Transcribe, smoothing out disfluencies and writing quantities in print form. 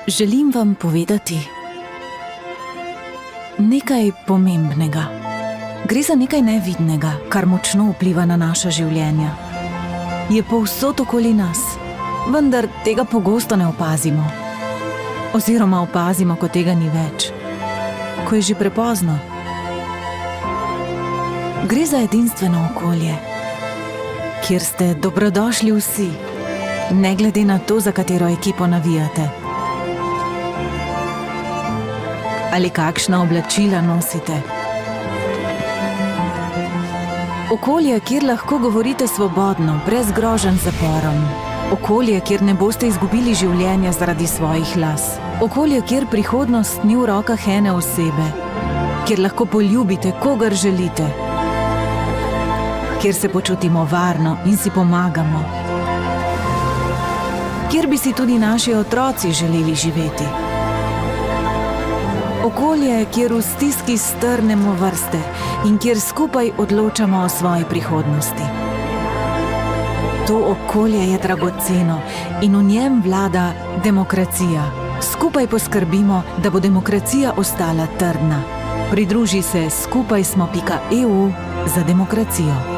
Želim vam povedati nekaj pomembnega. Gre za nekaj nevidnega, kar močno vpliva na naša življenja. Je povsod okoli nas, vendar tega pogosto ne opazimo. Oziroma opazimo, ko tega ni več, ko je že prepozno. Gre za edinstveno okolje, kjer ste dobrodošli vsi, ne glede na to, za katero ekipo navijate. Ali kakšna oblačila nosite. Okolje, kjer lahko govorite svobodno, brez groženj z zaporom. Okolje, kjer ne boste izgubili življenja zaradi svojih las. Okolje, kjer prihodnost ni v rokah ene osebe. Kjer lahko poljubite, kogar želite. Kjer se počutimo varno in si pomagamo. Kjer bi si tudi naši otroci želeli živeti. Okolje, kjer v stiski strnemo vrste in kjer skupaj odločamo o svoji prihodnosti. To okolje je dragoceno in v njem vlada demokracija. Skupaj poskrbimo, da bo demokracija ostala trdna. Pridruži se skupajsmo.eu za demokracijo.